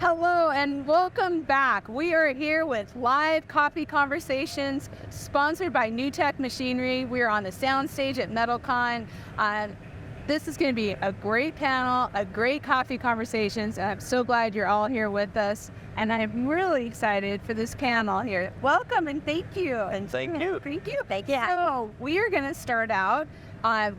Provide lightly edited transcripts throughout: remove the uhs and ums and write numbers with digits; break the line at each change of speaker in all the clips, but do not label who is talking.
Hello and welcome back. We are here with live coffee conversations sponsored by New Tech Machinery. We are on the sound stage at METALCON. This is going to be a great panel, a great coffee conversations. And I'm so glad you're all here with us. And I'm really excited for this panel here. Welcome and thank you. And
Thank you.
Thank you. Thank you. So we are going to start out.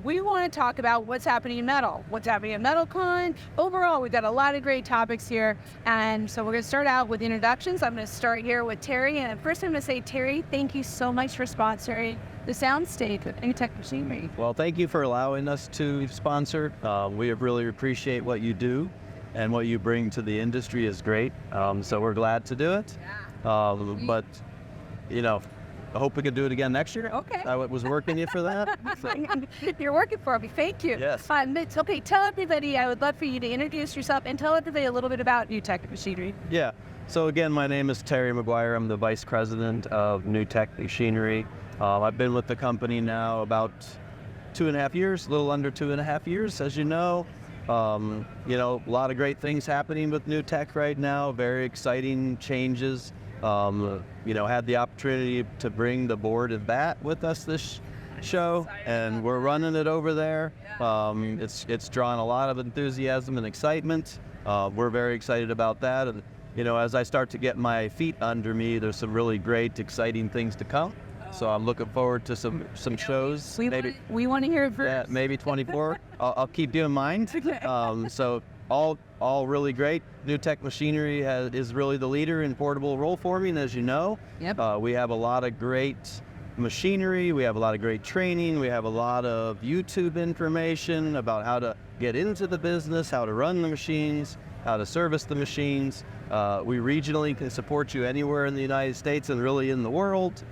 We want to talk about what's happening in metal, what's happening at METALCON. Overall, we've got a lot of great topics here. And so we're going to start out with introductions. I'm going to start here with Terry. And first I'm going to say, Terry, thank you so much for sponsoring the soundstage with New Tech Machinery.
Well, thank you for allowing us to sponsor. We really appreciate what you do, and what you bring to the industry is great. So we're glad to do it. But, you know, I hope we can do it again next year.
Okay.
I was working you for that. So.
You're working for me. Thank you.
Yes.
Okay, tell everybody, I would love for you to introduce yourself and tell everybody a little bit about New Tech Machinery.
Yeah. So again, my name is Terry McGuire. I'm the Vice President of New Tech Machinery. I've been with the company now about 2.5 years, a little under 2.5 years, as you know. You know, a lot of great things happening with New Tech right now, very exciting changes. You know, had the opportunity to bring the board and bat with us this show, and we're running it over there. It's drawn a lot of enthusiasm and excitement. We're very excited about that, and you know, as I start to get my feet under me, there's some really great, exciting things to come. So I'm looking forward to some shows.
We want to hear it first.
Yeah, maybe 24. I'll keep you in mind. So all really great. New Tech Machinery is really the leader in portable roll forming, as you know.
Yep.
We have a lot of great machinery. We have a lot of great training. We have a lot of YouTube information about how to get into the business, how to run the machines, how to service the machines. We regionally can support you anywhere in the United States and really in the world.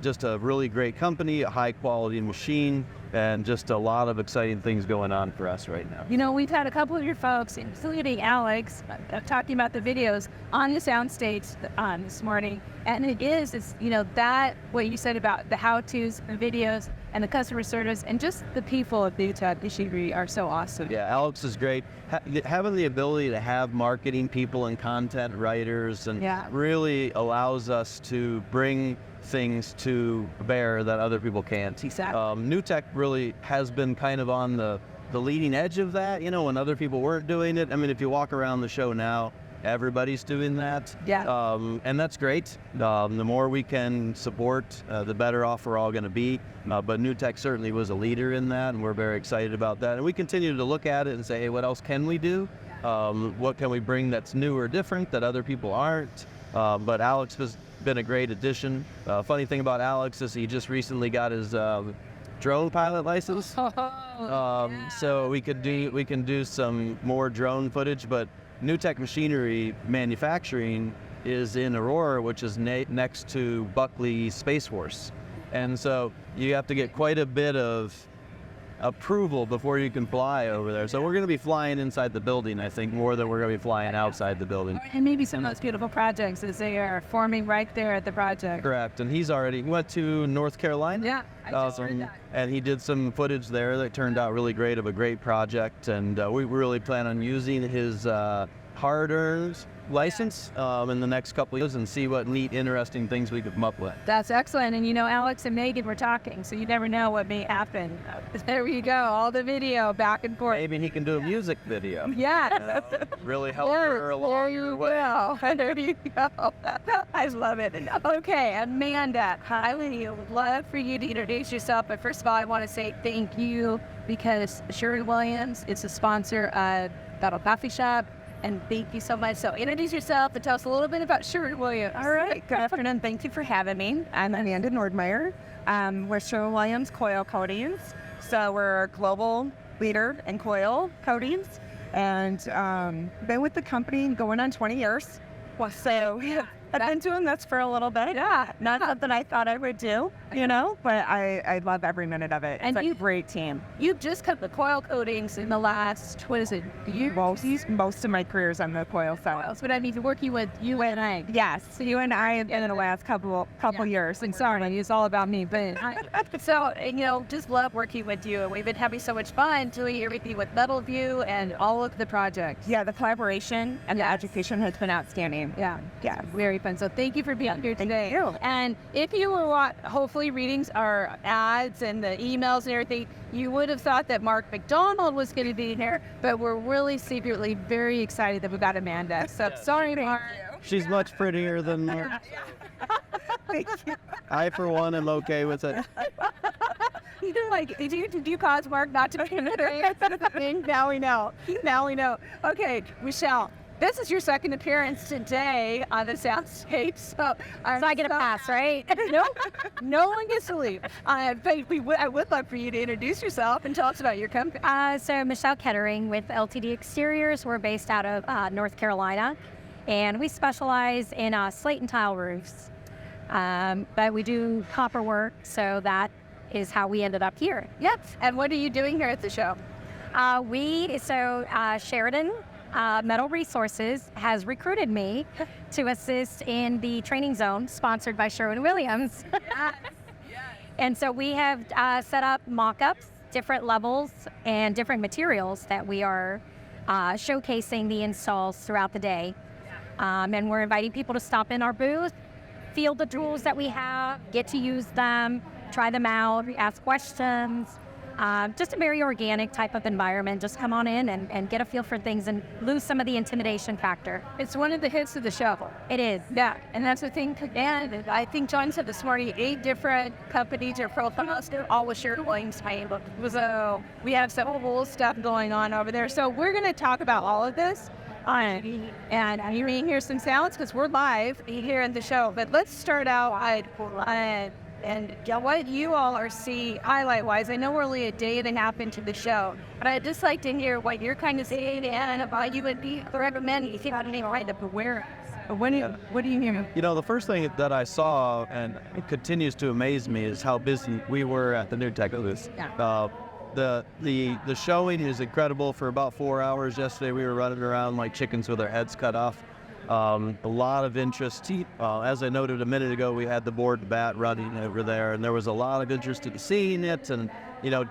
Just a really great company, a high quality machine, and just a lot of exciting things going on for us right now.
You know, we've had a couple of your folks, including Alex, talking about the videos on the soundstage this morning. And it's, you know, that, what you said about the how-tos, the videos, and the customer service, and just the people of New Tech Machinery are so awesome.
Yeah, Alex is great. Having the ability to have marketing people and content writers and really allows us to bring things to bear that other people can't.
Exactly.
New Tech really has been kind of on the leading edge of that, you know, when other people weren't doing it. I mean, if you walk around the show now, everybody's doing that.
Yeah.
And that's great. The more we can support, the better off we're all going to be. But New Tech certainly was a leader in that, and we're very excited about that. And we continue to look at it and say, hey, what else can we do? What can we bring that's new or different that other people aren't? But Alex has been a great addition. Funny thing about Alex is he just recently got his drone pilot license. So we can do some more drone footage, but New Tech Machinery manufacturing is in Aurora, which is next to Buckley Space Force. And so you have to get quite a bit of approval before you can fly over there. So we're going to be flying inside the building, I think, more than we're going to be flying outside the building.
And maybe some of those beautiful projects as they are forming right there at the project.
Correct. And he went to North Carolina.
Yeah, I just heard that.
And he did some footage there that turned out really great, of a great project. And we really plan on using his hard-earned license in the next couple of years and see what neat, interesting things we could come up with.
That's excellent. And you know, Alex and Megan were talking, so you never know what may happen. There you go, all the video back and forth.
Maybe he can do a music video.
Yeah.
Really help her along her way.
There you go. I love it. Okay, Amanda, I would love for you to introduce yourself, but first of all, I want to say thank you because Sherwin-Williams is a sponsor of Battle Coffee Shop. And thank you so much. So introduce yourself and tell us a little bit about Sherwin-Williams.
All right. Good afternoon. Thank you for having me. I'm Amanda Nordmeyer. We're Sherwin-Williams Coil Coatings. So we're a global leader in coil coatings. And been with the company going on 20 years. So I've been doing this for a little bit.
Yeah.
Not something I thought I would do, but I love every minute of it.
And
It's a great team.
You've just cut the coil coatings in the last, what is it, year?
Most of my career's on the coil side.
Coils, but I mean, working with you and I.
Yes, so you and I in the last couple years.
I'm sorry, it's all about me, but so, just love working with you. And we've been having so much fun doing everything with Metal View and all of the projects.
Yeah, the collaboration and the education has been outstanding.
Yeah.
Yeah.
Very fun. So thank you for being here today.
Thank you.
And if you were hopefully reading our ads and the emails and everything, you would have thought that Mark McDonald was going to be here, but we're really secretly very excited that we got Amanda. So sorry, Mark.
She's much prettier than Mark.
Thank you.
I, for one, am okay with it.
You're like, did you cause Mark not to be in the Now we know. Now we know. Okay, Michelle, this is your second appearance today on the soundstage. So
I get a pass, right?
No one gets to leave. But I would love for you to introduce yourself and tell us about your company.
So Michelle Kettering with LTD Exteriors. We're based out of North Carolina, and we specialize in slate and tile roofs. But we do copper work, so that is how we ended up here.
Yep. And what are you doing here at the show?
Sheridan Metal Resources has recruited me to assist in the training zone sponsored by Sherwin-Williams. And so we have set up mock-ups, different levels and different materials that we are showcasing the installs throughout the day. And we're inviting people to stop in our booth, feel the tools that we have, get to use them, try them out, ask questions. Just a very organic type of environment. Just come on in and get a feel for things and lose some of the intimidation factor.
It's one of the hits of the show.
It is.
Yeah, and that's the thing. And I think John said this morning, 8 different companies or profiles, all with Sherwin-Williams paint. So we have some cool stuff going on over there. So we're going to talk about all of this. And you're going to hear some sounds because we're live here in the show. But let's start out and what you all are seeing highlight-wise. I know we're only a day and a half into the show, but I'd just like to hear what you're kind of saying and about you would be recommending if you had any right to wear it. What do you hear?
The first thing that I saw, and it continues to amaze me, is how busy we were at the New Tech booth.
Yeah.
The showing is incredible. For about 4 hours yesterday, we were running around like chickens with our heads cut off. A lot of interest. As I noted a minute ago, we had the board and bat running over there, and there was a lot of interest in seeing it and,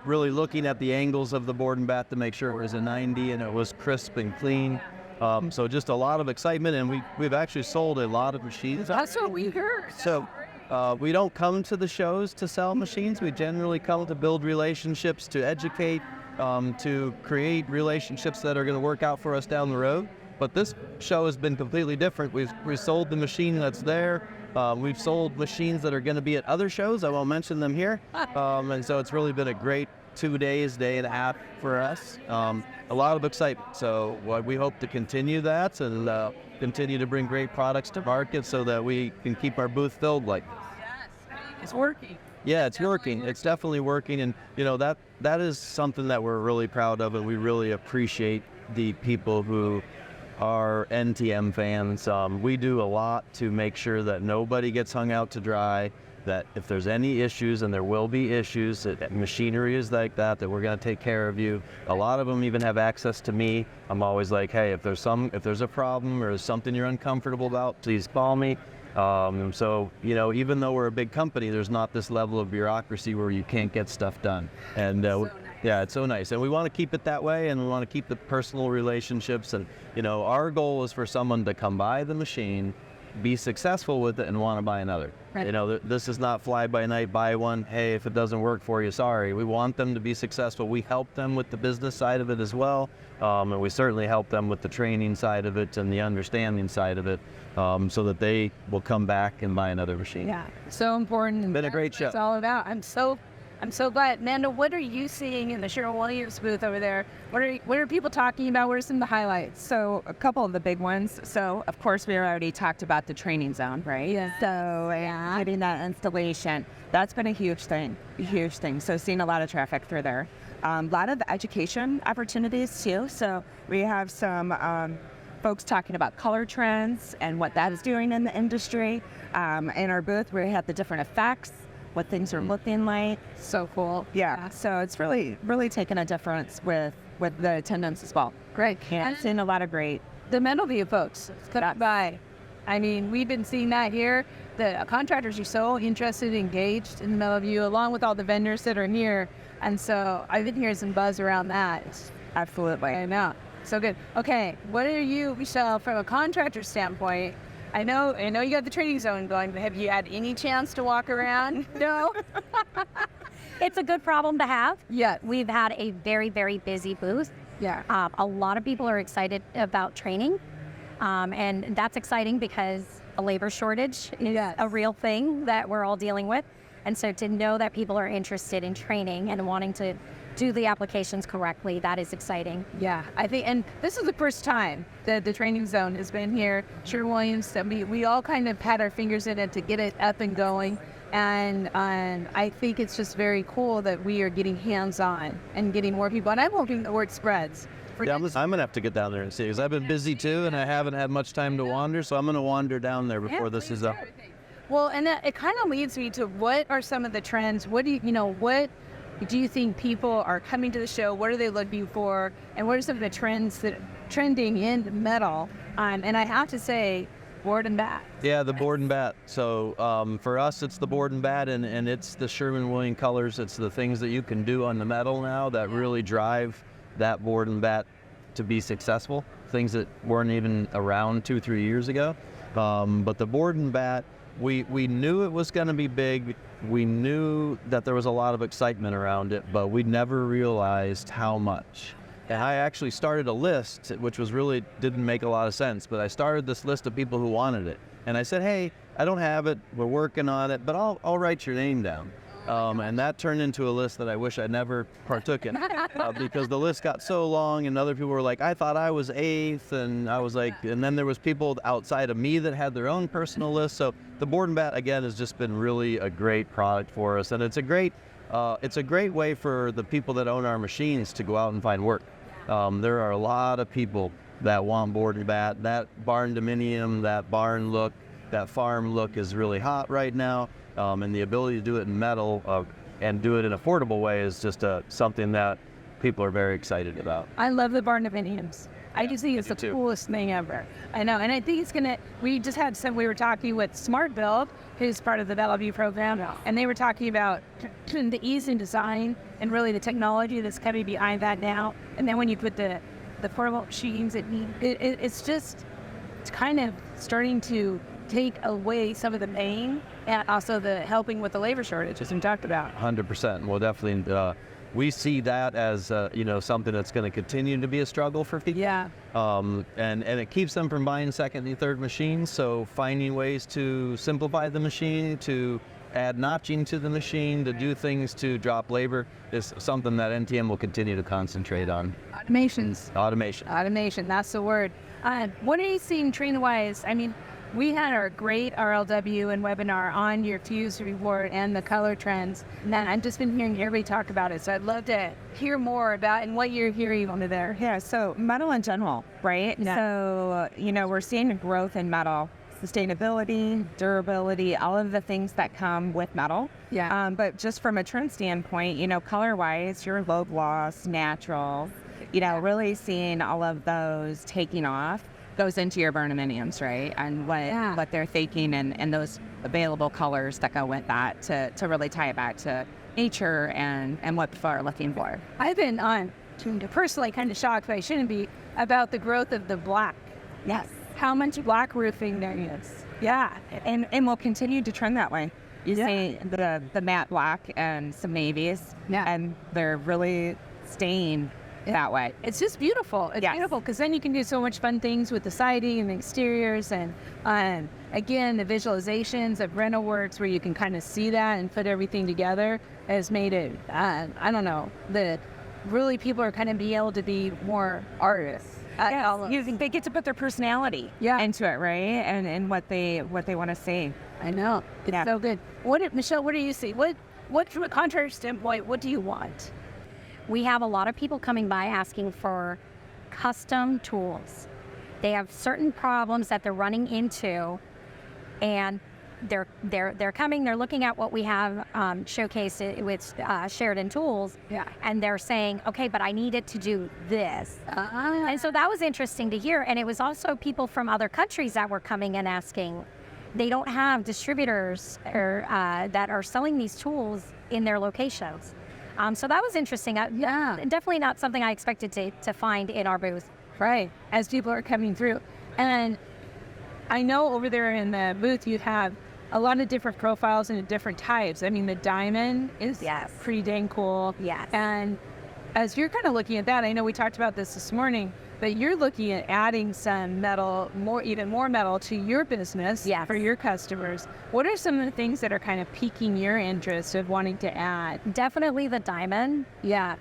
really looking at the angles of the board and bat to make sure it was a 90 and it was crisp and clean. So just a lot of excitement, and we've actually sold a lot of machines.
That's what we heard.
So we don't come to the shows to sell machines. We generally come to build relationships, to educate, to create relationships that are going to work out for us down the road. But this show has been completely different. We've sold the machine that's there. We've sold machines that are going to be at other shows. I won't mention them here. And so it's really been a great 2 days, day and a half for us. A lot of excitement. So we hope to continue that and continue to bring great products to market so that we can keep our booth filled like this.
Yes, it's working.
Yeah, it's working. It's definitely working. And, that is something that we're really proud of, and we really appreciate the people who are NTM fans. We do a lot to make sure that nobody gets hung out to dry, that if there's any issues, and there will be issues, that machinery is like that we're going to take care of you. A lot of them even have access to me. I'm always like, hey, if there's a problem or something you're uncomfortable about, please call me. So, even though we're a big company, there's not this level of bureaucracy where you can't get stuff done. And yeah, it's so nice. And we want to keep it that way, and we want to keep the personal relationships. And, our goal is for someone to come buy the machine, be successful with it, and want to buy another. Right. This is not fly by night, buy one, hey, if it doesn't work for you, sorry. We want them to be successful. We help them with the business side of it as well. And we certainly help them with the training side of it and the understanding side of it, so that they will come back and buy another machine.
Yeah, so important.
Been a great show.
It's all about. I'm so glad. Amanda, what are you seeing in the Sherwin-Williams booth over there? What are people talking about? What are some of the highlights?
So a couple of the big ones. So of course we already talked about the training zone, right?
Yeah.
So getting that installation, that's been a huge thing. So seeing a lot of traffic through there. A lot of education opportunities too. So we have some folks talking about color trends and what that is doing in the industry. In our booth, we have the different effects, what things are looking like.
So cool.
Yeah, so it's really taken a difference with the attendance as well.
Great.
And it's in a lot of great.
The Metal View folks, come by. I mean, we've been seeing that here. The contractors are so interested, engaged in the Metal View, along with all the vendors that are here. And so I've been hearing some buzz around that.
Absolutely.
I know. So good. Okay, what are you, Michelle, from a contractor standpoint? I know you got the training zone going, but have you had any chance to walk around? No?
It's a good problem to have.
Yeah.
We've had a very, very busy booth.
Yeah.
A lot of people are excited about training. And that's exciting because a labor shortage is a real thing that we're all dealing with. And so to know that people are interested in training and wanting to do the applications correctly, that is exciting.
Yeah, I think, and this is the first time that the training zone has been here. Sherwin-Williams, we all kind of had our fingers in it to get it up and going. And I think it's just very cool that we are getting hands-on and getting more people. And I'm hoping the word spreads.
Yeah, I'm going to have to get down there and see, because I've been busy too, and I haven't had much time to wander, so I'm going to wander down there before this is up.
Well, and it kind of leads me to what are some of the trends? What do what do you think people are coming to the show? What are they looking for? And what are some of the trends that trending in metal? And I have to say, board and bat.
Yeah, the board and bat. So for us, it's the board and bat, and it's the Sherwin-Williams colors. It's the things that you can do on the metal now that really drive that board and bat to be successful. Things that weren't even around 2-3 years ago. But the board and bat, we knew it was going to be big. We knew that there was a lot of excitement around it, but we never realized how much. And I actually started a list, which was really didn't make a lot of sense, but I started this list of people who wanted it. And I said, hey, I don't have it, we're working on it, but I'll write your name down. And that turned into a list that I wish I never partook in, because the list got so long, and other people were like, I thought I was eighth, and I was like, and then there was people outside of me that had their own personal list. So the board and bat, again, has just been really a great product for us, and it's a great way for the people that own our machines to go out and find work. There are a lot of people that want board and bat. That barn dominium, that barn look, that farm look is really hot right now. And the ability to do it in metal and do it in an affordable way is just something that people are very excited about.
I love the barn dominiums. I just think it's the
too.
coolest thing ever. I know, and I think it's gonna. We just had we were talking with Smart Build, who's part of the Metal View program, and they were talking about the ease in design and really the technology that's coming behind that now. And then when you put the portable machines, it's kind of starting to take away some of the pain and also the helping with the labor shortage, as we talked about.
100%. Well, definitely. We see that as something that's going to continue to be a struggle for people.
Yeah.
And it keeps them from buying second and third machines. So finding ways to simplify the machine, to add notching to the machine, to do things to drop labor is something that NTM will continue to concentrate on.
Automation, that's the word. What are you seeing trend-wise? I mean, we had our great RLW and webinar on your Fuse report and the color trends. And I've just been hearing everybody talk about it. So I'd love to hear more about and what you're hearing over there.
Yeah, so metal in general, right?
Yeah.
So, we're seeing growth in metal, sustainability, durability, all of the things that come with metal.
Yeah.
But just from a trend standpoint, color-wise, your low gloss, natural, really seeing all of those taking off goes into your burn-dominiums, right? And what they're thinking and those available colors that go with that to really tie it back to nature and what people are looking for.
I've been personally kind of shocked, but I shouldn't be, about the growth of the black.
Yes.
How much black roofing there is.
Yeah, and we'll continue to trend that way. You see the matte black and some navies, and they're really staying that way.
It's just beautiful. It's beautiful because then you can do so much fun things with the siding and the exteriors and again, the visualizations of rental works where you can kind of see that and put everything together has made it, I don't know, that really people are kind of being able to be more artists.
They get to put their personality into it, right? And what they want to see.
I know. It's so good. Michelle, what do you see? What from a contractor standpoint, what do you want?
We have a lot of people coming by asking for custom tools. they have certain problems that they're running into, and they're coming, they're looking at what we have showcased with Sheridan Tools, and they're saying, okay, but I need it to do this. And so that was interesting to hear. And it was also people from other countries that were coming and asking. They don't have distributors or that are selling these tools in their locations. So that was interesting. Definitely not something I expected to find in our booth.
Right, as people are coming through. And I know over there in the booth you have a lot of different profiles and different types. I mean, the diamond is pretty dang cool.
Yes.
And as you're kind of looking at that, I know we talked about this morning, but you're looking at adding some metal, even more metal to your business for your customers. What are some of the things that are kind of piquing your interest of wanting to add?
Definitely the diamond.
Yeah.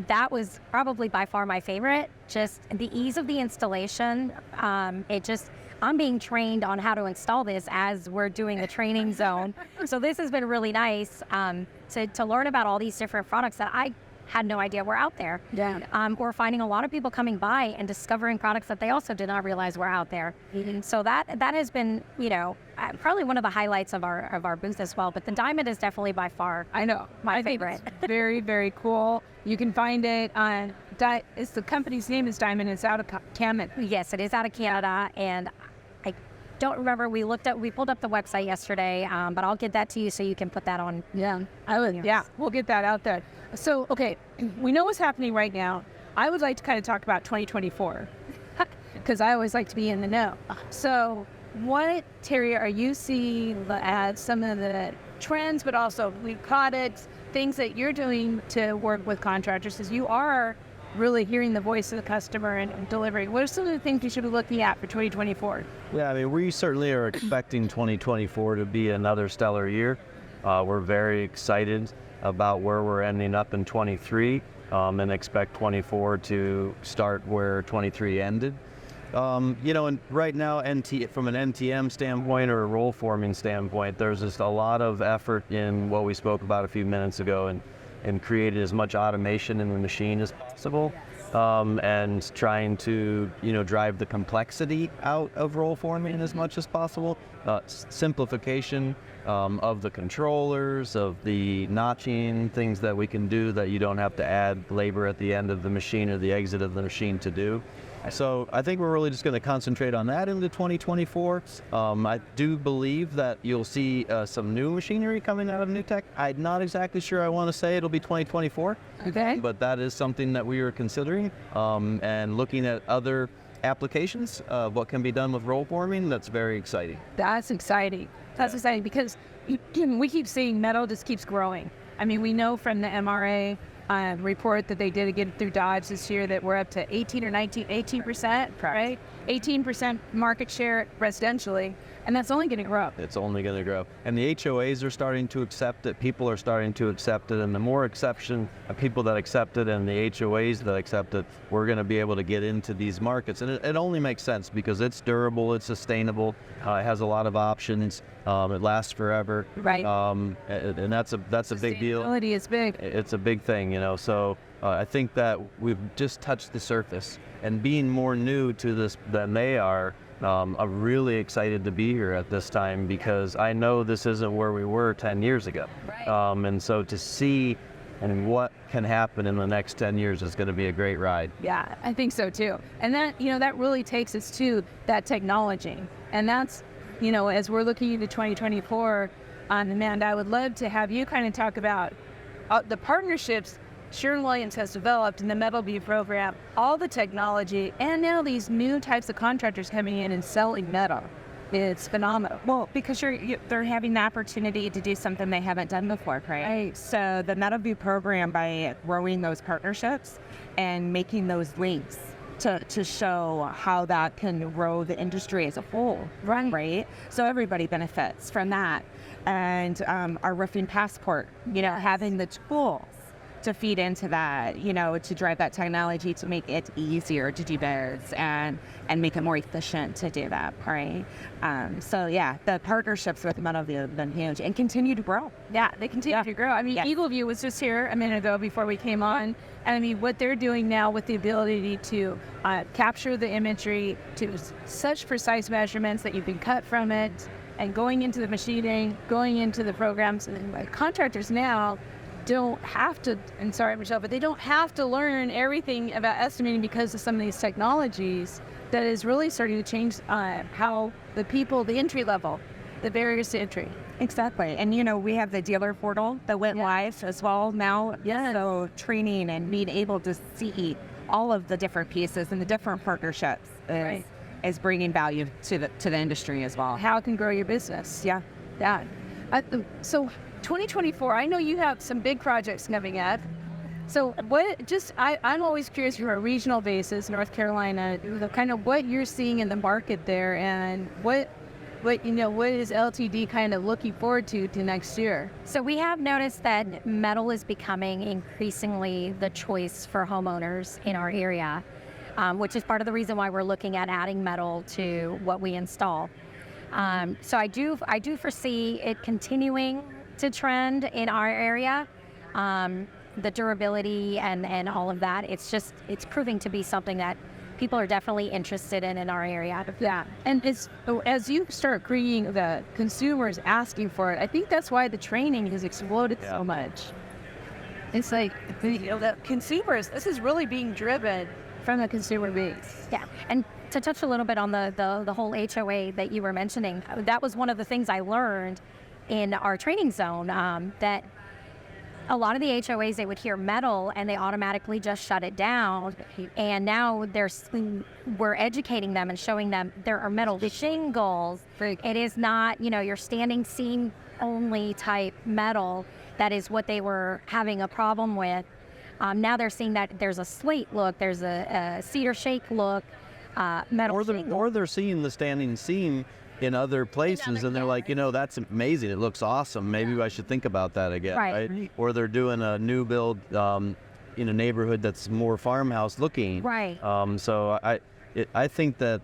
That was probably by far my favorite. Just the ease of the installation. I'm being trained on how to install this as we're doing the training zone. So this has been really nice to learn about all these different products that I had no idea were out there.
Yeah.
We're finding a lot of people coming by and discovering products that they also did not realize were out there.
Mm-hmm.
So that has been, probably one of the highlights of our booth as well. But the diamond is definitely by far my favorite.
It's very, very cool. You can find it on, the company's name is Diamond. It's out of Canada.
Yes, it is out of Canada. And I don't remember, we pulled up the website yesterday, but I'll get that to you so you can put that on.
Yeah, I would. Yeah, we'll get that out there. So, okay, we know what's happening right now. I would like to kind of talk about 2024 because I always like to be in the know. So, what, Terry, are you seeing as some of the trends, but also we caught it, things that you're doing to work with contractors, because you are really hearing the voice of the customer and delivering? What are some of the things you should be looking at for 2024?
Yeah, I mean, we certainly are expecting 2024 to be another stellar year. We're very excited about where we're ending up in 23 and expect 24 to start where 23 ended. And right now, from an NTM standpoint or a roll forming standpoint, there's just a lot of effort in what we spoke about a few minutes ago and created as much automation in the machine as possible, and trying to, drive the complexity out of roll forming as much as possible. Simplification of the controllers, of the notching, things that we can do that you don't have to add labor at the end of the machine or the exit of the machine to do. So I think we're really just going to concentrate on that into 2024. I do believe that you'll see some new machinery coming out of NewTek. I'm not exactly sure I want to say it'll be 2024.
Okay.
But that is something that we are considering and looking at other applications of what can be done with roll forming. That's very exciting.
That's exciting. That's exciting because we keep seeing metal just keeps growing. I mean, we know from the MRA report that they did again through Dodge this year that we're up to 18%, right? 18% market share residentially, and that's only going to grow.
It's only going to grow. And the HOAs are starting to accept it. People are starting to accept it. And the more acceptance of people that accept it and the HOAs that accept it, we're going to be able to get into these markets. And it only makes sense because it's durable, it's sustainable, it has a lot of options, it lasts forever.
Right.
And that's a big deal.
Sustainability is big.
It's a big thing, So I think that we've just touched the surface. And being more new to this than they are, I'm really excited to be here at this time because I know this isn't where we were 10 years ago.
Right.
And so to see what can happen in the next 10 years is going to be a great ride.
Yeah, I think so too. And that, that really takes us to that technology. And that's, as we're looking into 2024, Amanda, I would love to have you kind of talk about the partnerships Sherwin-Williams has developed in the Metal View program, all the technology, and now these new types of contractors coming in and selling metal. It's phenomenal.
Well, because they're having the opportunity to do something they haven't done before, right? So the Metal View program, by growing those partnerships and making those links to show how that can grow the industry as a whole, right? So everybody benefits from that. And our roofing passport, having the tools to feed into that, to drive that technology to make it easier to do this and make it more efficient to do that, right? So yeah, the partnerships with Metal have been huge and continue to grow.
Yeah, they continue to grow. I mean, Eagle View was just here a minute ago before we came on. And I mean, what they're doing now with the ability to capture the imagery to such precise measurements that you can cut from it, and going into the machining, going into the programs, and contractors now don't have to, and sorry, Michelle, but they don't have to learn everything about estimating because of some of these technologies that is really starting to change how the entry level, the barriers to entry.
Exactly. And, we have the dealer portal that went live as well now.
Yeah.
So training and being able to see all of the different pieces and the different partnerships is bringing value to the industry as well.
How it can grow your business.
Yeah.
Yeah. So 2024, I know you have some big projects coming up. So I'm always curious from a regional basis, North Carolina, kind of what you're seeing in the market there, and what is LTD kind of looking forward to next year?
So we have noticed that metal is becoming increasingly the choice for homeowners in our area, which is part of the reason why we're looking at adding metal to what we install. So I do foresee it continuing to trend in our area. The durability and all of that, it's proving to be something that people are definitely interested in our area.
Yeah, and as you start bringing the consumers asking for it, I think that's why the training has exploded so much. It's like, the consumers, this is really being driven from the consumer base.
Yeah, and to touch a little bit on the whole HOA that you were mentioning, that was one of the things I learned in our training zone, that a lot of the HOAs, they would hear metal and they automatically just shut it down. And now we're educating them and showing them there are metal shingles. It is not, your standing seam only type metal. That is what they were having a problem with. Now they're seeing that there's a slate look, there's a cedar shake look, metal shingle.
Or they're seeing the standing seam in other places, and they're like, that's amazing. It looks awesome. Maybe I should think about that again, right? Or they're doing a new build in a neighborhood that's more farmhouse looking.
Right.
So I think that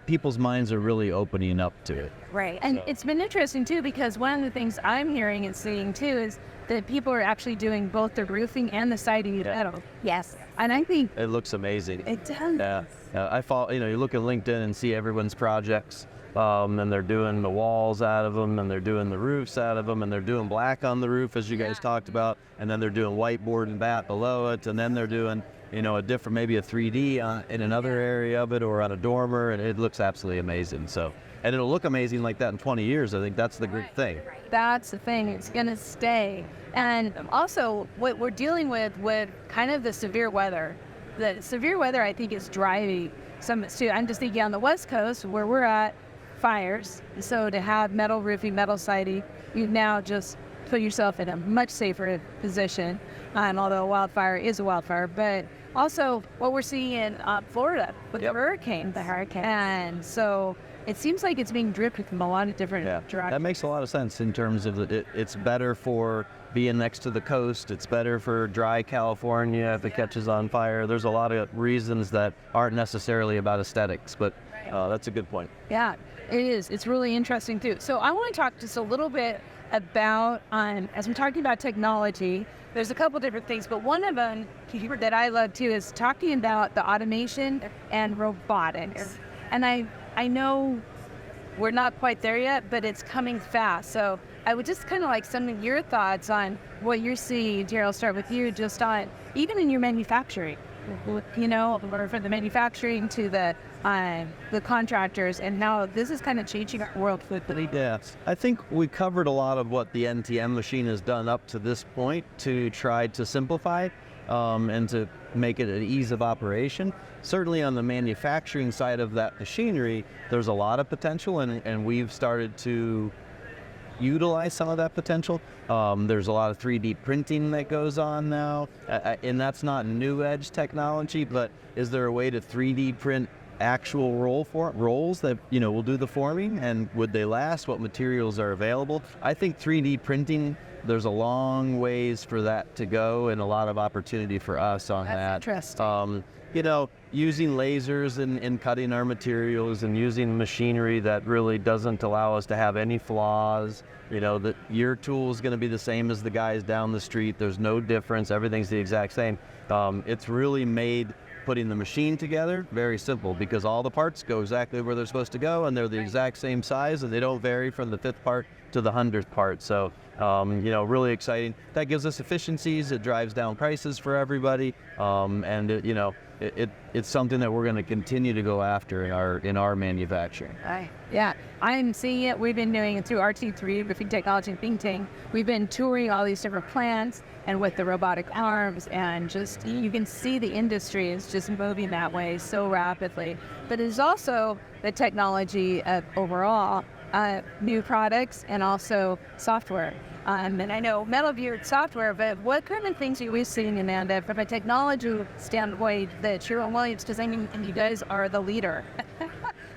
people's minds are really opening up to it.
Right.
And it's been interesting too, because one of the things I'm hearing and seeing too is that people are actually doing both the roofing and the siding in metal.
Yes.
And I think
it looks amazing.
It does.
Yeah. I follow. You look at LinkedIn and see everyone's projects. And they're doing the walls out of them, and they're doing the roofs out of them, and they're doing black on the roof, as you guys talked about, and then they're doing whiteboard and bat below it, and then they're doing, a different, maybe a 3D in another area of it, or on a dormer, and it looks absolutely amazing. So, and it'll look amazing like that in 20 years. I think that's the great thing.
That's the thing. It's going to stay. And also, what we're dealing with kind of the severe weather. The severe weather, I think, is driving some too. I'm just thinking on the West Coast, where we're at, fires. So to have metal roofing, metal siding, you now just put yourself in a much safer position. And although a wildfire is a wildfire, but also what we're seeing in Florida with the hurricane. And so it seems like it's being driven from a lot of different directions.
That makes a lot of sense in terms of it's better for being next to the coast. It's better for dry California if it catches on fire. There's a lot of reasons that aren't necessarily about aesthetics, but that's a good point.
Yeah, it is. It's really interesting too. So I want to talk just a little bit about, as we're talking about technology, there's a couple different things, but one of them that I love too is talking about the automation and robotics. And I know we're not quite there yet, but it's coming fast. So I would just kind of like some of your thoughts on what you're seeing. Jerry, I'll start with you, just on even in your manufacturing, or from the manufacturing to the contractors, and how this is kind of changing our world quickly.
Yeah, I think we covered a lot of what the NTM machine has done up to this point to try to simplify and to make it an ease of operation. Certainly on the manufacturing side of that machinery, there's a lot of potential, and we've started to utilize some of that potential. There's a lot of 3D printing that goes on now, and that's not new edge technology, but is there a way to 3D print actual rolls that will do the forming, and would they last? What materials are available? I think 3D printing there's a long ways for that to go, and a lot of opportunity for us on that.
Interesting.
You know, using lasers in cutting our materials and using machinery that really doesn't allow us to have any flaws. You know, that your tool is going to be the same as the guys down the street. There's no difference. Everything's the exact same. It's really made putting the machine together very simple, because all the parts go exactly where they're supposed to go, and they're the exact same size, and they don't vary from the 5th part to the 100th part. So, you know, really exciting. That gives us efficiencies. It drives down prices for everybody, and you know, it's something that we're going to continue to go after in our manufacturing.
Yeah, I'm seeing it. We've been doing it through RT3, Roofing Technology and Think Tank. We've been touring all these different plants, and with the robotic arms, and just you can see the industry is just moving that way so rapidly. But there's also the technology of overall new products and also software. And I know Metal Gear software, but what kind of things are we seeing, Amanda, from a technology standpoint that Sherwin-Williams, because I mean, you guys are the leader.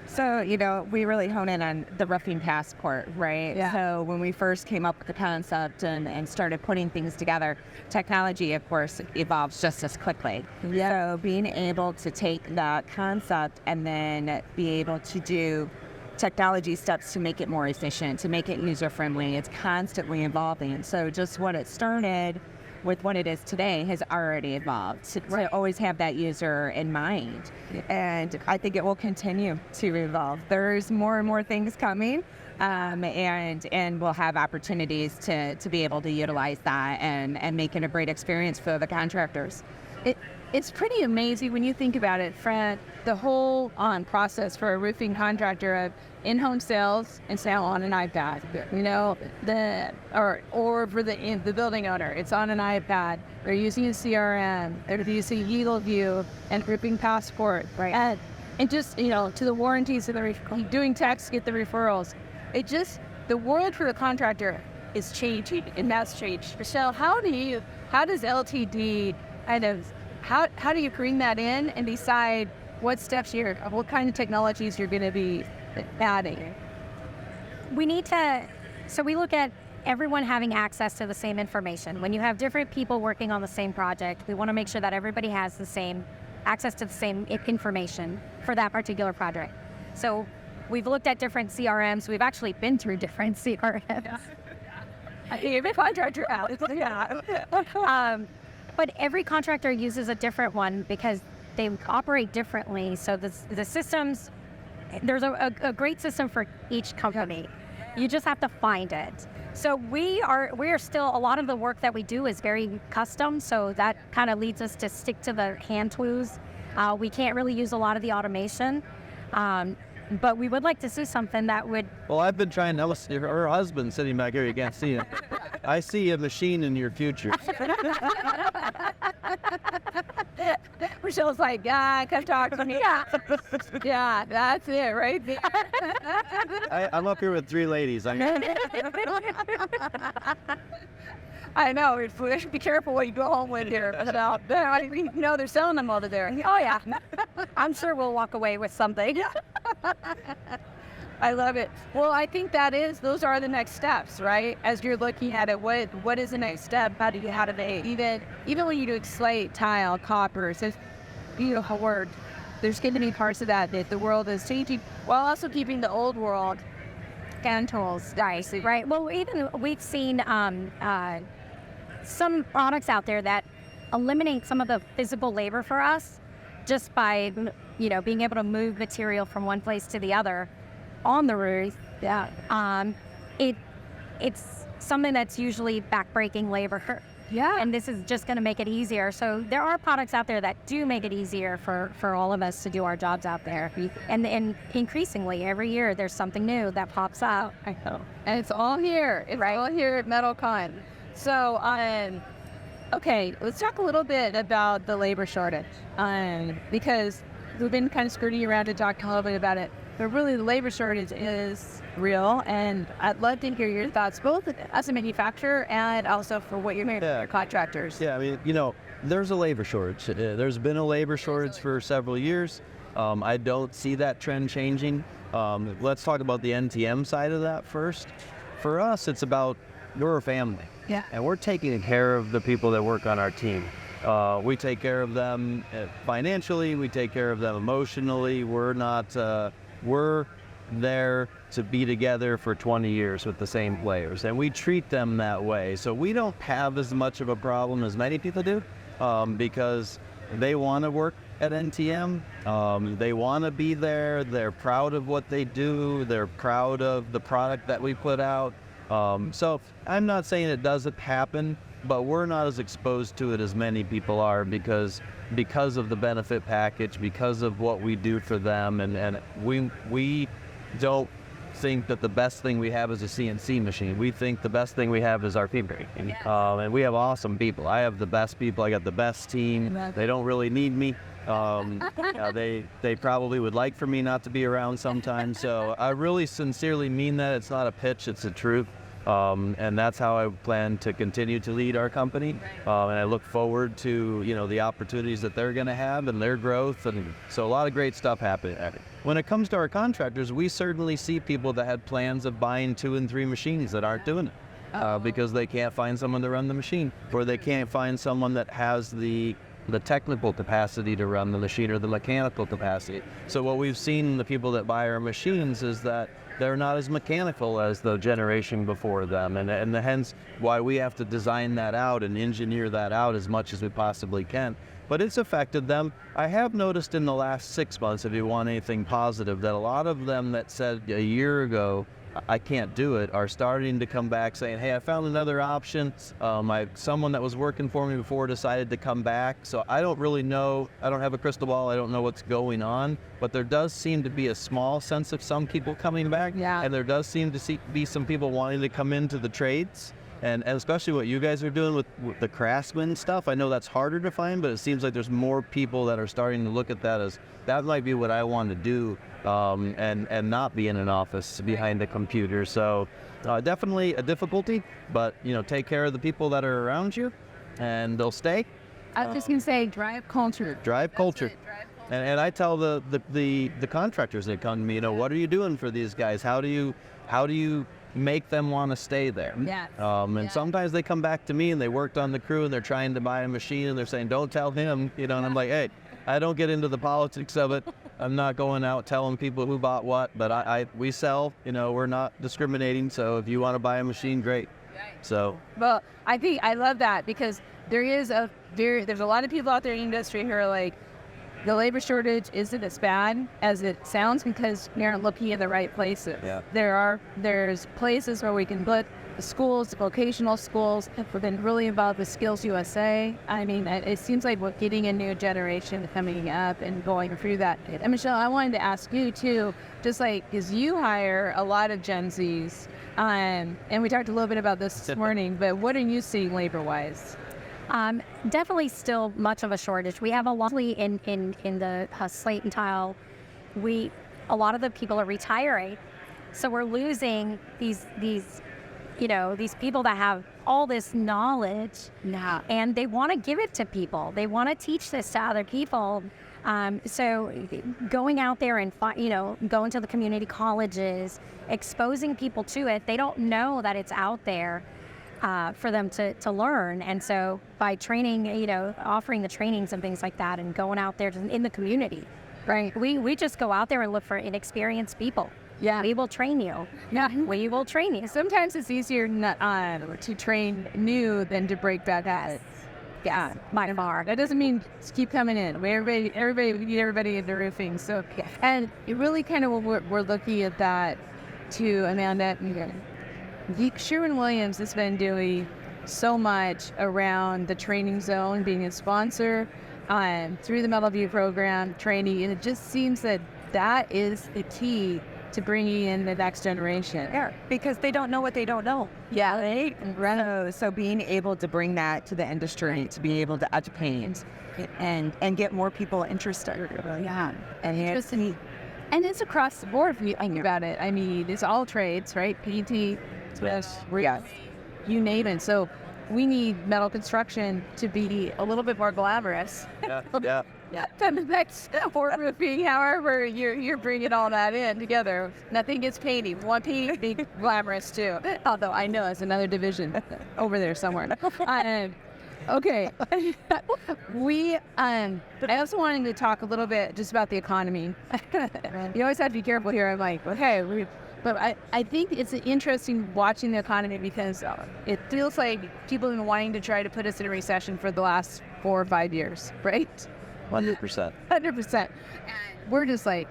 So, you know, we really hone in on the roofing passport, right?
Yeah.
So when we first came up with the concept and started putting things together, technology, of course, evolves just as quickly.
Yeah.
So being able to take that concept and then be able to do technology steps to make it more efficient, to make it user-friendly, it's constantly evolving. So just what it started with what it is today has already evolved to always have that user in mind. And I think it will continue to evolve. There's more and more things coming, and we'll have opportunities to be able to utilize that and make it a great experience for the contractors.
It's pretty amazing when you think about it, Fred, the whole process for a roofing contractor of in-home sales and sale on an iPad. You know, or for the building owner, it's on an iPad. They're using a CRM. They're using Eagle View and Roofing Passport.
Right.
And just, you know, to the warranties and doing tax to get the referrals. The world for the contractor is changing, and that's changed. Michelle, how does LTD kind of, how do you bring that in and decide what kind of technologies you're going to be adding?
We look at everyone having access to the same information. When you have different people working on the same project, we want to make sure that everybody has the same access to the same information for that particular project. So we've looked at different CRMs. We've actually been through different CRMs.
Even contractor out.
But every contractor uses a different one because they operate differently. So the systems, there's a great system for each company. You just have to find it. So we are still, a lot of the work that we do is very custom. So that kind of leads us to stick to the hand tools. We can't really use a lot of the automation. But we would like to see something that would...
Well, I've been trying to listen to her husband sitting back here. You can't see him. I see a machine in your future.
Michelle's like, yeah, come talk to me. Yeah, that's it right there.
I'm up here with 3 ladies.
I know. We should be careful what you go home with here. You know, they're selling them over there. Oh, yeah.
I'm sure we'll walk away with something.
I love it. Well, I think those are the next steps, right? As you're looking at it, what is the next step? How do they, even when you do slate, tile, copper, it's a beautiful word. There's going to be parts of that the world is changing, while also keeping the old world hand tools dicey.
Right. Well, we've seen some products out there that eliminate some of the physical labor for us just by, you know, being able to move material from one place to the other on the roof.
Yeah.
It's something that's usually backbreaking labor.
Yeah.
And this is just going to make it easier. So there are products out there that do make it easier for all of us to do our jobs out there. And increasingly, every year, there's something new that pops out.
I know. And it's all here. It's all here at METALCON. So, okay, let's talk a little bit about the labor shortage. Because we've been kind of skirting around to talk a little bit about it. But really, the labor shortage is real, and I'd love to hear your thoughts, both as a manufacturer and also for what you're doing for contractors.
Yeah, I mean, you know, there's a labor shortage. There's been a labor shortage for several years. I don't see that trend changing. Let's talk about the NTM side of that first. For us, it's about your family.
Yeah.
And we're taking care of the people that work on our team. We take care of them financially, we take care of them emotionally. We're there to be together for 20 years with the same players, and we treat them that way. So we don't have as much of a problem as many people do, because they want to work at NTM. They want to be there. They're proud of what they do. They're proud of the product that we put out. So I'm not saying it doesn't happen, but we're not as exposed to it as many people are because of the benefit package, because of what we do for them, and we don't think that the best thing we have is a CNC machine. We think the best thing we have is our people. And we have awesome people. I have the best people. I got the best team. They don't really need me. They probably would like for me not to be around sometimes. So I really sincerely mean that. It's not a pitch, it's the truth. And that's how I plan to continue to lead our company. And I look forward to, the opportunities that they're going to have and their growth. And so a lot of great stuff happening. When it comes to our contractors, we certainly see people that had plans of buying 2 and 3 machines that aren't doing it because they can't find someone to run the machine, or they can't find someone that has the technical capacity to run the machine or the mechanical capacity. So what we've seen in the people that buy our machines is that they're not as mechanical as the generation before them, and hence why we have to design that out and engineer that out as much as we possibly can. But it's affected them. I have noticed in the last 6 months, if you want anything positive, that a lot of them that said a year ago, I can't do it, are starting to come back saying, hey, I found another option. Someone that was working for me before decided to come back. So I don't really know. I don't have a crystal ball. I don't know what's going on. But there does seem to be a small sense of some people coming back.
Yeah.
And there does seem to be some people wanting to come into the trades. And especially what you guys are doing with the craftsman stuff. I know that's harder to find, but it seems like there's more people that are starting to look at that as, that might be what I want to do, and not be in an office behind a computer. So definitely a difficulty, but take care of the people that are around you and they'll stay.
I was just going to say, drive culture.
Drive culture. And I tell the contractors that come to me, what are you doing for these guys? How do you make them want to stay there? Sometimes they come back to me and they worked on the crew and they're trying to buy a machine and they're saying, don't tell him, and I'm like, hey, I don't get into the politics of it. I'm not going out telling people who bought what, but we sell, we're not discriminating. So if you want to buy a machine, great. So.
Well, I love that because there's a lot of people out there in the industry who are like, the labor shortage isn't as bad as it sounds because you're not looking in the right places.
Yeah.
There's places where we can put the schools, the vocational schools. We've been really involved with Skills USA. I mean, it seems like we're getting a new generation coming up and going through that. And Michelle, I wanted to ask you too, just like, because you hire a lot of Gen Zs, and we talked a little bit about this morning, but what are you seeing labor-wise?
Definitely still much of a shortage. We have a lot in the slate and tile. A lot of the people are retiring, so we're losing these people that have all this knowledge, and they want to give it to people. They want to teach this to other people. So going out there and going to the community colleges, exposing people to it. They don't know that it's out there. For them to learn. And so by training, offering the trainings and things like that and going out there in the community, right? We just go out there and look for inexperienced people. Yeah. We will train you. Yeah. We will train you.
Sometimes it's easier to train new than to break bad habits.
Yeah, by far.
That doesn't mean just keep coming in. We need everybody in the roofing. So, and it really kind of we're looking at that too, Amanda. Sherwin-Williams has been doing so much around the training zone, being a sponsor through the Metal View program, training, and it just seems that is the key to bringing in the next generation.
Yeah, because they don't know what they don't know.
Yeah,
right. So being able to bring that to the industry, to be able to educate and get more people interested.
Yeah, and it's across the board if you think about it. I mean, it's all trades, right? PT.
Yes.
You name it. So we need metal construction to be a little bit more glamorous.
Yeah.
then the next for roofing, however, you're bringing all that in together. Nothing gets painting. One painting be glamorous too. Although I know it's another division over there somewhere. Okay. I also wanted to talk a little bit just about the economy. You always have to be careful here. I'm like, okay, but I think it's interesting watching the economy because it feels like people have been wanting to try to put us in a recession for the last 4 or 5 years, right?
100%.
100%. We're just like,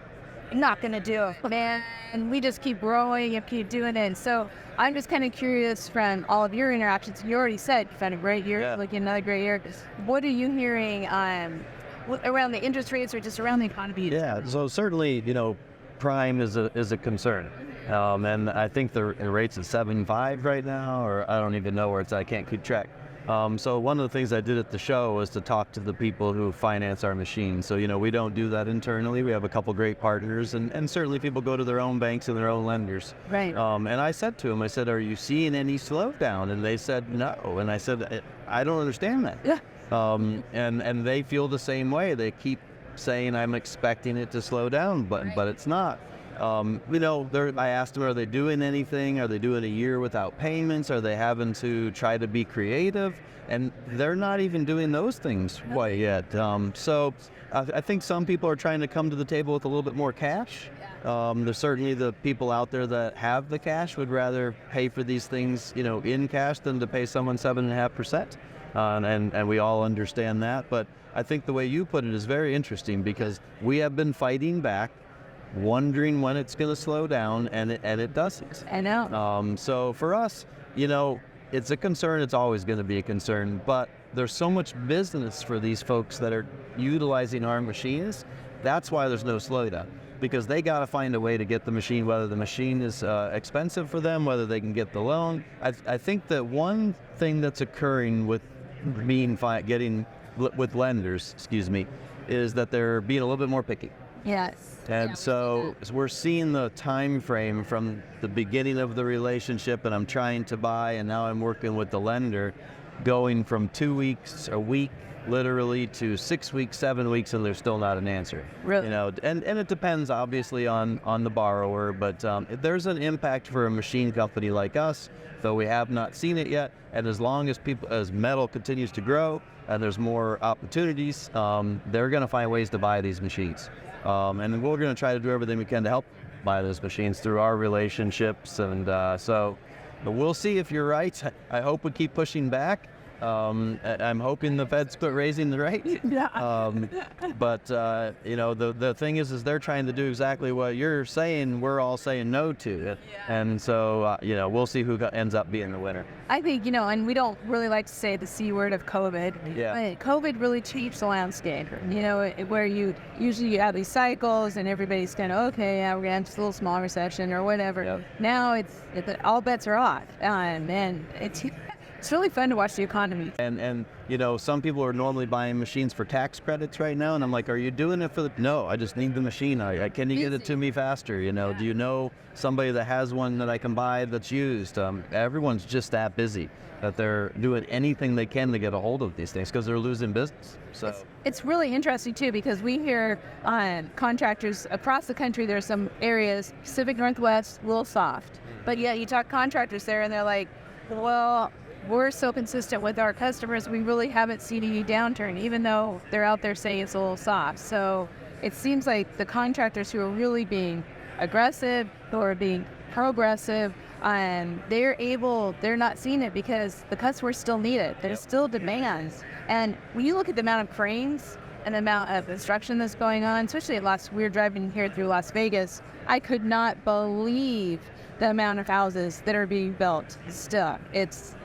not going to do it, man. And we just keep growing and keep doing it. And so I'm just kind of curious from all of your interactions. You already said you've had a great year, like another great year. What are you hearing around the interest rates or just around the economy?
Yeah, so certainly, prime is a concern. And I think the rate's at 7.5 right now, or I don't even know where it's at. I can't keep track. So one of the things I did at the show was to talk to the people who finance our machines. So, we don't do that internally. We have a couple great partners, and certainly people go to their own banks and their own lenders.
Right.
And I said to them, are you seeing any slowdown? And they said no. And I said, I don't understand that.
Yeah.
And they feel the same way. They keep saying, I'm expecting it to slow down, but it's not. I asked them, are they doing anything? Are they doing a year without payments? Are they having to try to be creative? And they're not even doing those things quite yet. So I think some people are trying to come to the table with a little bit more cash. There's certainly the people out there that have the cash would rather pay for these things, in cash than to pay someone 7.5%. And we all understand that. But I think the way you put it is very interesting because we have been fighting back, wondering when it's going to slow down, and it doesn't.
I know.
So for us, it's a concern. It's always going to be a concern. But there's so much business for these folks that are utilizing our machines. That's why there's no slowdown, because they got to find a way to get the machine, whether the machine is expensive for them, whether they can get the loan. I think that one thing that's occurring with getting with lenders, is that they're being a little bit more picky.
Yes.
And so we're seeing the time frame from the beginning of the relationship, and I'm trying to buy, and now I'm working with the lender, going from 2 weeks, a week, literally, to 6 weeks, 7 weeks, and there's still not an answer.
Really?
And it depends obviously on the borrower, but there's an impact for a machine company like us, though we have not seen it yet. And as long as metal continues to grow and there's more opportunities, they're going to find ways to buy these machines. And we're going to try to do everything we can to help buy those machines through our relationships. And so we'll see if you're right. I hope we keep pushing back. I'm hoping the Feds quit raising the rate.
Yeah.
But the thing is they're trying to do exactly what you're saying. We're all saying no to it. Yeah. And so, we'll see who ends up being the winner.
I think, and we don't really like to say the C word of COVID.
Yeah.
But COVID really changed the landscape. Where you usually have these cycles and everybody's kind of, okay, yeah, we're going to have a little small recession or whatever. Yep. Now it's all bets are off. And it's really fun to watch the economy.
And some people are normally buying machines for tax credits right now, and I'm like, are you doing it for the... No, I just need the machine. Can you get it to me faster? Do you know somebody that has one that I can buy that's used? Everyone's just that busy that they're doing anything they can to get a hold of these things because they're losing business. So
it's really interesting too, because we hear contractors across the country. There's some areas, Pacific Northwest, a little soft, but yeah, you talk contractors there and they're like, well, we're so consistent with our customers, we really haven't seen any downturn, even though they're out there saying it's a little soft. So it seems like the contractors who are really being aggressive, who are being progressive, they're not seeing it because the customers still need it. There's still demands. And when you look at the amount of cranes and the amount of construction that's going on, especially we were driving here through Las Vegas, I could not believe the amount of houses that are being built still. It's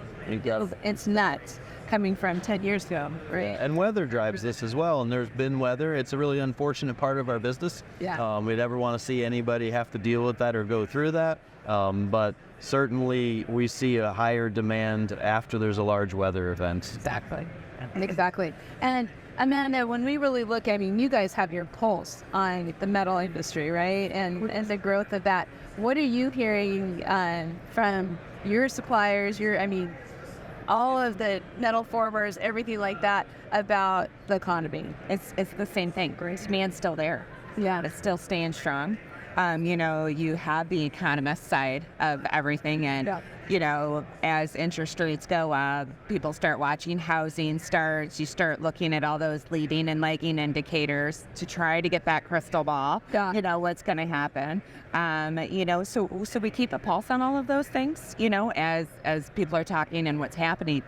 nuts coming from 10 years ago, right?
And weather drives this as well, and there's been weather. It's a really unfortunate part of our business.
Yeah.
We never want to see anybody have to deal with that or go through that, but certainly we see a higher demand after there's a large weather event.
Exactly. And Amanda, when we really look, you guys have your pulse on the metal industry, right? And the growth of that. What are you hearing from your suppliers? all of the metal formers, everything like that about the economy.
It's the same thing. Demand's still there.
Yeah.
It's still staying strong. You have the economist side of everything, and as interest rates go up, people start watching housing starts. You start looking at all those leading and lagging indicators to try to get that crystal ball.
Yeah.
What's going to happen. So we keep a pulse on all of those things. As people are talking and what's happening.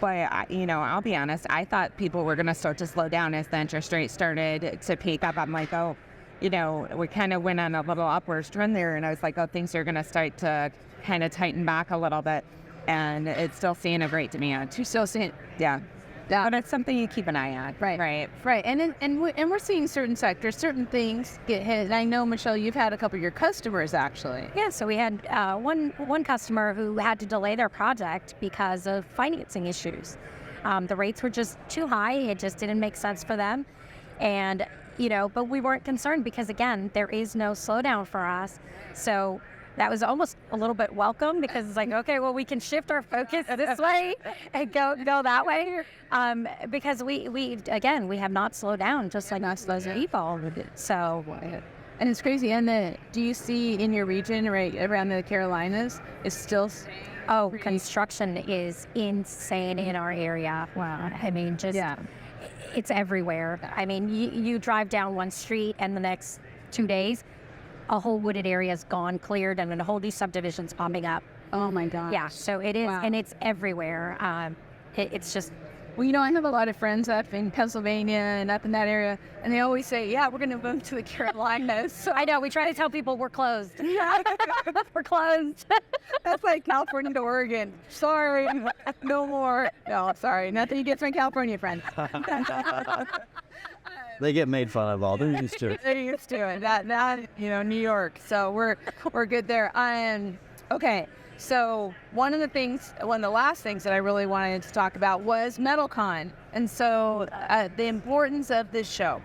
But I'll be honest. I thought people were going to start to slow down as the interest rate started to peak up. I'm like, oh. We kind of went on a little upwards trend there, and I was like, oh, things are going to start to kind of tighten back a little bit, and it's still seeing a great demand.
You're still seeing,
Yeah.
yeah,
But it's something you keep an eye on.
right, and we're seeing certain sectors, certain things get hit. And I know, Michelle, you've had a couple of your customers actually.
Yeah, so we had one customer who had to delay their project because of financing issues. The rates were just too high. It just didn't make sense for them. And but we weren't concerned because, again, there is no slowdown for us. So that was almost a little bit welcome because it's like, okay, well, we can shift our focus this way and go that way. Because we have not slowed down, just like not slows people. So,
And it's crazy. And do you see in your region, right around the Carolinas, is still?
Oh, construction is insane in our area. Wow. I mean, it's everywhere. I mean, you drive down one street and the next 2 days, a whole wooded area is gone, cleared, and then a whole new subdivision's popping up.
Oh my God.
Yeah, so it is,
Wow.
and it's everywhere. It's just,
Well, I have a lot of friends up in Pennsylvania and up in that area, and they always say, yeah, we're going to move to the Carolinas. So
I know, we try to tell people we're closed. We're closed.
that's like California to Oregon. Sorry, no more. No, sorry. Nothing against my California friends.
They get made fun of all. They're used to it.
They're used to it. That New York. So we're good there. Okay. So one of the last things that I really wanted to talk about was METALCON. And so the importance of this show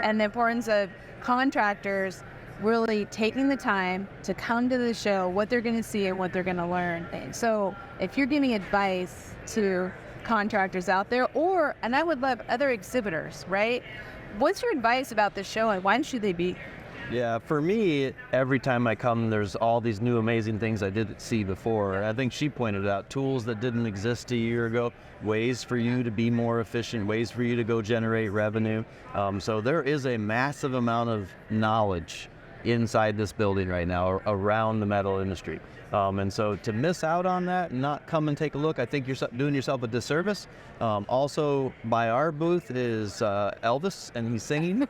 and the importance of contractors really taking the time to come to the show, what they're going to see and what they're going to learn. So if you're giving advice to contractors out there, and I would love other exhibitors, right? What's your advice about this show and why should they be?
Yeah, for me, every time I come, there's all these new amazing things I didn't see before. I think she pointed out tools that didn't exist a year ago, ways for you to be more efficient, ways for you to go generate revenue. So there is a massive amount of knowledge inside this building right now around the metal industry. And so to miss out on that and not come and take a look, I think you're doing yourself a disservice. Also, by our booth is Elvis, and he's singing.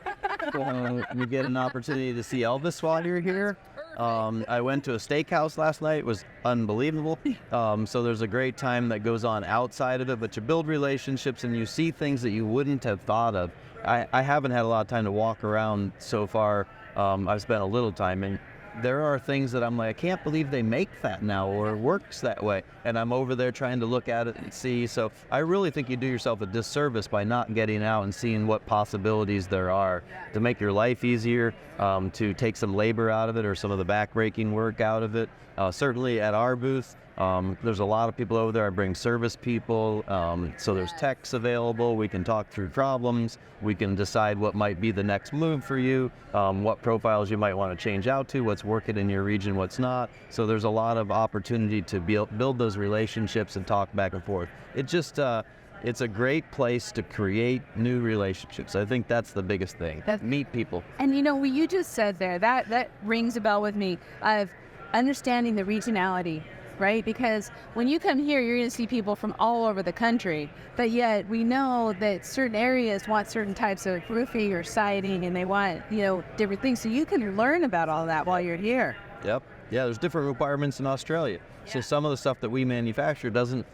You get an opportunity to see Elvis while you're here. I went to a steakhouse last night. It was unbelievable. So there's a great time that goes on outside of it, but you build relationships and you see things that you wouldn't have thought of. I haven't had a lot of time to walk around so far. I've spent a little time, and there are things that I'm like, I can't believe they make that now or works that way. And I'm over there trying to look at it and see. So I really think you do yourself a disservice by not getting out and seeing what possibilities there are to make your life easier, to take some labor out of it or some of the backbreaking work out of it. Certainly at our booth, there's a lot of people over there. I bring service people, so there's techs available. We can talk through problems. We can decide what might be the next move for you, what profiles you might want to change out to, what's working in your region, what's not. So there's a lot of opportunity to build those relationships and talk back and forth. It just, it's a great place to create new relationships. I think that's the biggest thing. Meet people.
And what you just said there, that rings a bell with me of understanding the regionality, right? Because when you come here, you're going to see people from all over the country, but yet we know that certain areas want certain types of roofing or siding, and they want, different things. So you can learn about all that while you're here.
Yep. Yeah, there's different requirements in Australia. So some of the stuff that we manufacture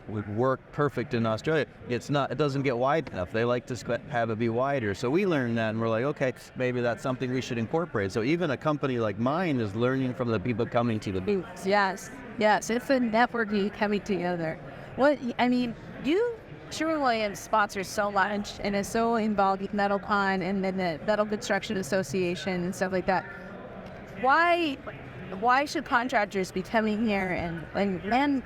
would work perfect in Australia. It doesn't get wide enough. They like to have it be wider. So we learned that and we're like, okay, maybe that's something we should incorporate. So even a company like mine is learning from the people coming to the booth.
Yes, it's a networking coming together. You, Sherwin-Williams sponsors so much and is so involved with METALCON and then the Metal Construction Association and stuff like that. Why why should contractors be coming here, and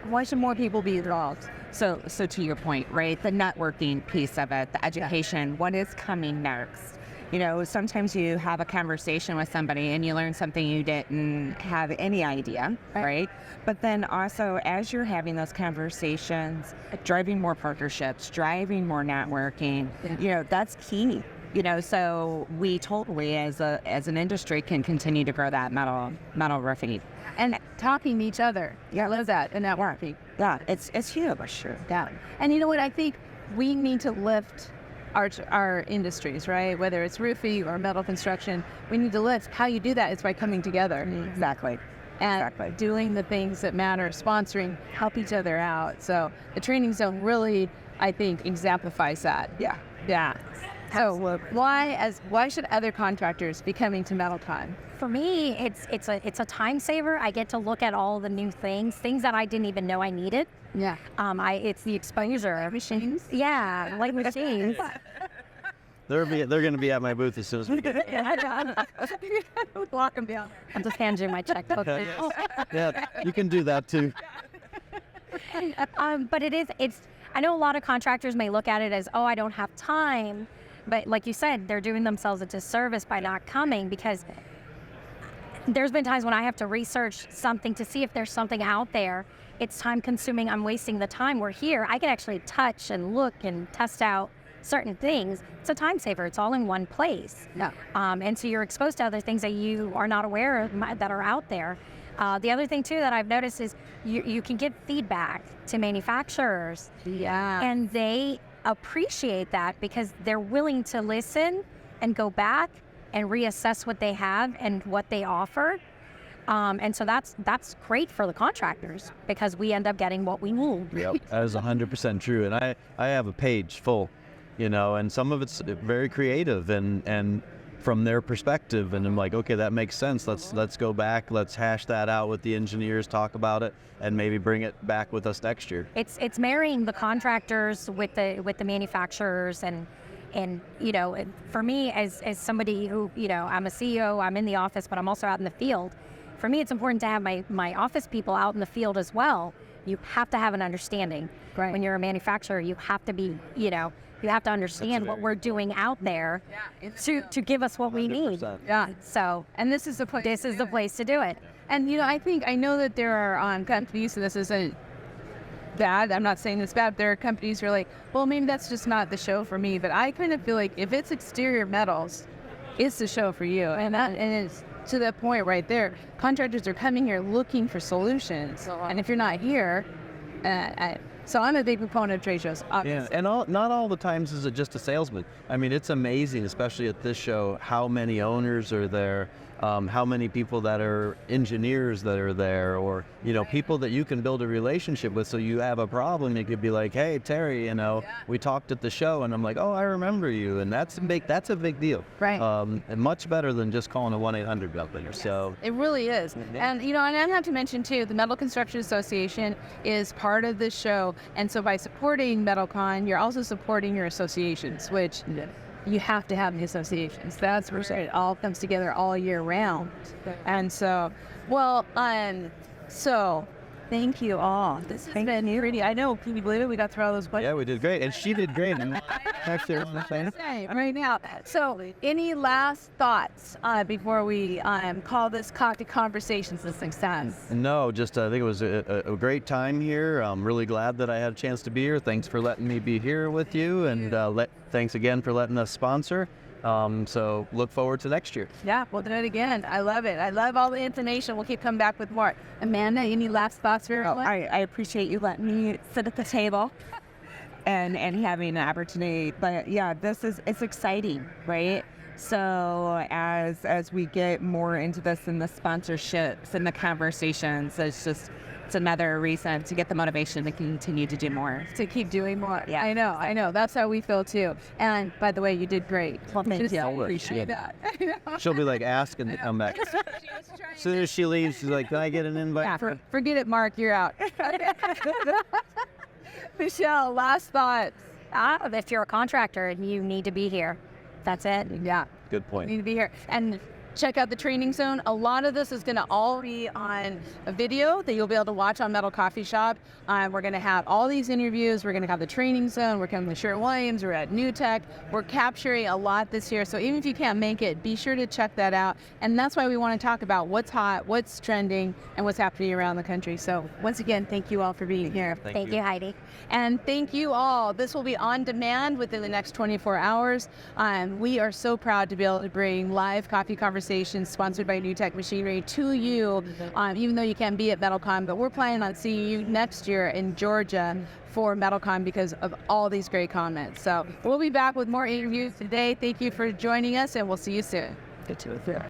why should more people be involved?
So to your point, right, the networking piece of it, the education, what is coming next? You know, sometimes you have a conversation with somebody and you learn something you didn't have any idea, right? But then also, as you're having those conversations, driving more partnerships, driving more networking, you know, that's key. You know, so we totally, as an industry, can continue to grow that metal roofing.
And talking to each other. Yeah, I love that, and networking.
Yeah, it's huge. Sure.
Yeah. And you know what? I think we need to lift our industries, right? Whether it's roofing or metal construction, we need to lift. How you do that is by coming together.
Exactly.
And doing the things that matter, sponsoring, help each other out. So the training zone really, I think, exemplifies that.
Yeah.
Yeah. So why should other contractors be coming to METALCON?
For me, it's a time saver. I get to look at all the new things that I didn't even know I needed.
Yeah.
It's the exposure.
Machines?
Yeah, like machines.
They're going to be at my booth as soon as we get.
Lock them down.
I'll just hand you my checkbook.
Yeah, you can do that too.
But it's. I know a lot of contractors may look at it as, oh, I don't have time. But like you said, they're doing themselves a disservice by not coming, because there's been times when I have to research something to see if there's something out there. It's time consuming. I'm wasting the time. We're here. I can actually touch and look and test out certain things. It's a time saver. It's all in one place.
Yeah.
And so you're exposed to other things that you are not aware of that are out there. The other thing too that I've noticed is you can give feedback to manufacturers.
Yeah.
And they appreciate that because they're willing to listen and go back and reassess what they have and what they offer. And so that's great for the contractors because we end up getting what we need.
Yep, that is 100% true. And I have a page full, you know, and some of it's very creative and from their perspective, and I'm like, okay, that makes sense. Let's go back, let's hash that out with the engineers, talk about it, and maybe bring it back with us next year.
It's marrying the contractors with the manufacturers, and you know, for me as somebody who, you know, I'm a CEO, I'm in the office, but I'm also out in the field. For me, it's important to have my office people out in the field as well. You have to have an understanding.
Right.
When you're a manufacturer, you have to be, you know, you have to understand what we're doing out there to give us what we need.
Yeah.
So,
And this is the place.
this is the place to do it.
And you know, I know that there are companies, and this isn't bad. I'm not saying it's bad. There are companies who are like, well, maybe that's just not the show for me. But I kind of feel like if it's exterior metals, it's the show for you. And it's to the point right there. Contractors are coming here looking for solutions. And if you're not here, so I'm a big proponent of trade shows, obviously.
Yeah, and not all the times is it just a salesman. I mean, it's amazing, especially at this show, how many owners are there, how many people that are engineers that are there, or, you know, people that you can build a relationship with. So you have a problem, you could be like, hey, Terry, you know, we talked at the show, and I'm like, oh, I remember you, and that's a big deal.
Right.
And much better than just calling a 1-800 company. So
It really is. And, you know, and I have to mention, too, the Metal Construction Association is part of this show. And so by supporting METALCON, you're also supporting your associations, which you have to have the associations. That's where it all comes together all year round. And so, well, so thank you all. This has been pretty. I know, can you believe it? We got through all those questions.
yeah, we did great, and she did great. And actually,
Right now. So, any last thoughts before we call this Cocktail Conversations a success?
No, just I think it was a great time here. I'm really glad that I had a chance to be here. Thanks for letting me be here with you, and thanks again for letting us sponsor. So look forward to next year.
Yeah, we'll do it again. I love it. I love all the information. We'll keep coming back with more. Amanda, any last thoughts for everyone?
I appreciate you letting me sit at the table and having an opportunity. But yeah, it's exciting, right? So as we get more into this and the sponsorships and the conversations, it's another reason to get the motivation to continue to do more.
To keep doing more.
Yeah.
I know. That's how we feel too. And by the way, you did great.
Well, thank you.
Appreciate that.
She'll be like asking to come back. As soon as she leaves, she's like, can I get an invite?
Yeah, forget it, Mark. You're out. Michelle, last thoughts.
If you're a contractor, you need to be here. That's it.
Yeah.
Good point.
You need to be here. And check out the training zone. A lot of this is going to all be on a video that you'll be able to watch on Metal Coffee Shop. We're going to have all these interviews. We're going to have the training zone. We're coming to Sherwin-Williams. We're at New Tech. We're capturing a lot this year. So even if you can't make it, be sure to check that out. And that's why we want to talk about what's hot, what's trending, and what's happening around the country. So once again, thank you all for being here.
Thank you, Heidi.
And thank you all. This will be on demand within the next 24 hours. We are so proud to be able to bring live coffee conversations sponsored by New Tech Machinery to you, even though you can't be at METALCON, but we're planning on seeing you next year in Georgia for METALCON because of all these great comments. So we'll be back with more interviews today. Thank you for joining us, and we'll see you soon.
Get to it.